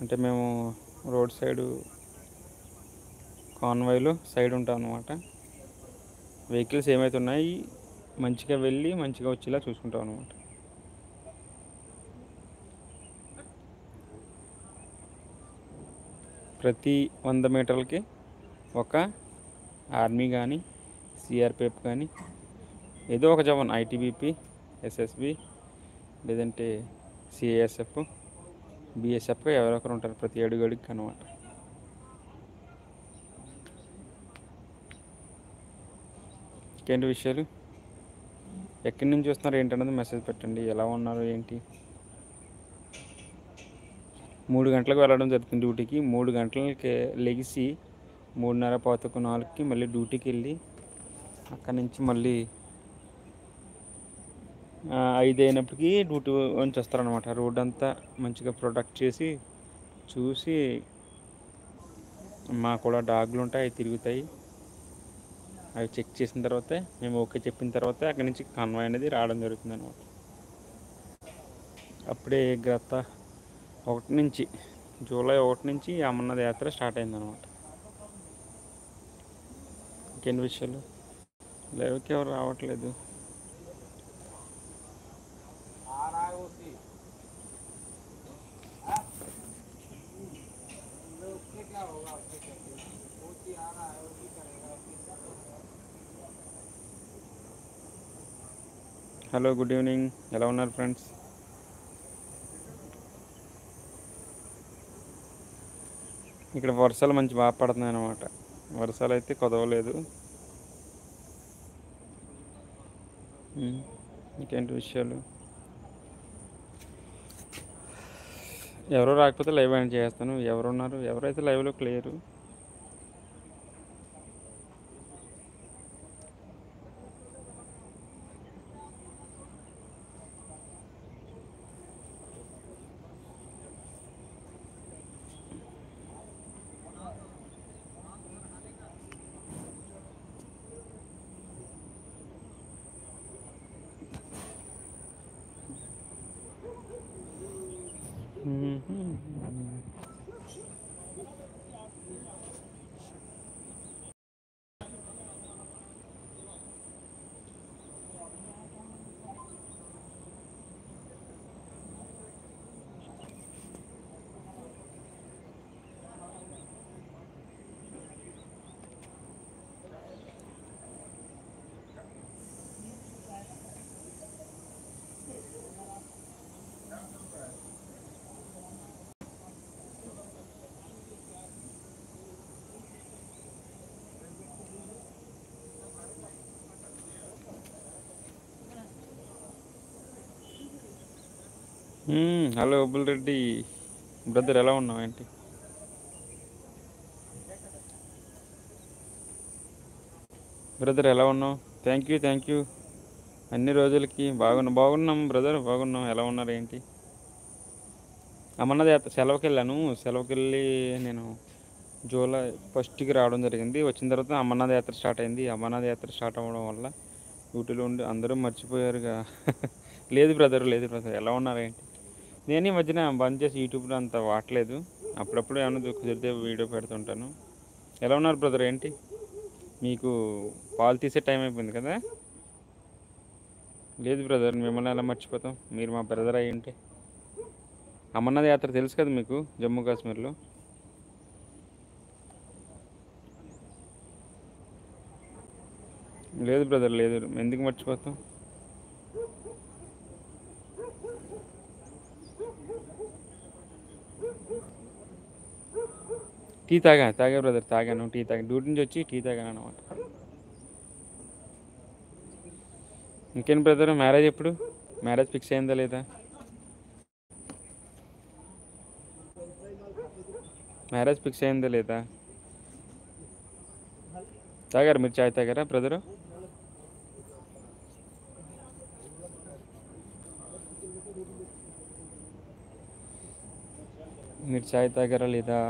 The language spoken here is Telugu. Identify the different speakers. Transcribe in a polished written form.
Speaker 1: అంటే మేము రోడ్ సైడు కాన్వాయ్లో సైడ్ ఉంటాం అనమాట. వెహికల్స్ ఏమైతే ఉన్నాయి మంచిగా వెళ్ళి మంచిగా వచ్చేలా చూసుకుంటాం అనమాట. ప్రతి 100 మీటర్లకి ఒక ఆర్మీ కానీ సిఆర్పిఎఫ్ కానీ ఏదో ఒక జవాన్, ఐటీబీపీ, ఎస్ఎస్బి, లేదంటే సిఐఎస్ఎఫ్, బిఎస్ఎఫ్ ఎవరో ఒకరు ఉంటారు ప్రతి అడుగుకి అనమాట. ఇంకేంటి విషయాలు, ఎక్కడి నుంచి చూస్తున్నారు ఏంటన్నది మెసేజ్ పెట్టండి. ఎలా ఉన్నారు ఏంటి. 3 గంటలకు వెళ్ళడం జరుగుతుంది డ్యూటీకి. 3 గంటలకి లెగిసి 3:30 పావుతక్కువ 4కి మళ్ళీ డ్యూటీకి వెళ్ళి అక్కడి నుంచి మళ్ళీ 5 అయినప్పటికీ డ్యూటీ నుంచి వస్తారనమాట. రోడ్ అంతా మంచిగా ప్రొటెక్ట్ చేసి చూసి, మా కూడా డాగ్లు ఉంటాయి, అవి తిరుగుతాయి. అవి చెక్ చేసిన తర్వాతే మేము ఓకే చెప్పిన తర్వాత అక్కడి నుంచి కాన్వాయ్ అనేది రావడం జరుగుతుంది అనమాట. అప్పుడే గత 1 నుంచి జూలై 1 నుంచి అమర్నాథ్ యాత్ర స్టార్ట్ అయిందనమాట. ఇంకేంటి విషయాలు, లేవకి ఎవరు రావట్లేదు. Hello, good evening. ఎలా ఉన్నారు ఫ్రెండ్స్? ఇక్కడ వర్షాలు మంచి బాగా పడుతున్నాయి అన్నమాట. వర్షాలు అయితే కుదవలేదు. ఇంకేంటి విషయాలు, ఎవరో రాకపోతే లైవ్ అయిన చేస్తాను. ఎవరున్నారు, ఎవరైతే లైవ్లో క్లియరు. హలో బుల్రెడ్డి బ్రదర్, ఎలా ఉన్నావు ఏంటి? బ్రదర్ ఎలా ఉన్నావు? థ్యాంక్ యూ అన్ని రోజులకి. బాగున్నాం బ్రదర్, బాగున్నాం. ఎలా ఉన్నారు ఏంటి? అమర్నాథ్ యాత్ర సెలవుకి వెళ్ళాను. సెలవుకి వెళ్ళి నేను జూలై 1కి రావడం జరిగింది. వచ్చిన తర్వాత అమర్నాథ్ యాత్ర స్టార్ట్ అయింది. అమర్నాథ్ యాత్ర స్టార్ట్ అవ్వడం వల్ల డ్యూటీలో ఉండి అందరూ మర్చిపోయారుగా. లేదు బ్రదర్, ఎలా ఉన్నారు ఏంటి? నేను ఈ మధ్యన బంద్ చేసి యూట్యూబ్లో అంత వాడలేదు. అప్పుడప్పుడు ఏమైనా కుదిరితే వీడియో పెడుతుంటాను. ఎలా ఉన్నారు బ్రదర్ ఏంటి? మీకు పాలు తీసే టైం అయిపోయింది కదా? లేదు బ్రదర్, మిమ్మల్ని ఎలా మర్చిపోతాం, మీరు మా బ్రదర్ అయ్యి ఉంటే. అమర్నాథ్ యాత్ర తెలుసు కదా మీకు, జమ్మూ కాశ్మీర్లో. లేదు బ్రదర్, లేదు, ఎందుకు మర్చిపోతాం. టీ తాగా బ్రదర్, తాగాను. టీ డ్యూటీ నుంచి వచ్చి టీ తాగాను అనమాట. ఇంకేం బ్రదర్, మ్యారేజ్ ఎప్పుడు? మ్యారేజ్ ఫిక్స్ అయిందా లేదా? మ్యారేజ్ ఫిక్స్ అయిందా లేదా? తాగారు మీరు? చాయ్ తాగారా బ్రదరు? మీరు చాయ్ తాగారా లేదా?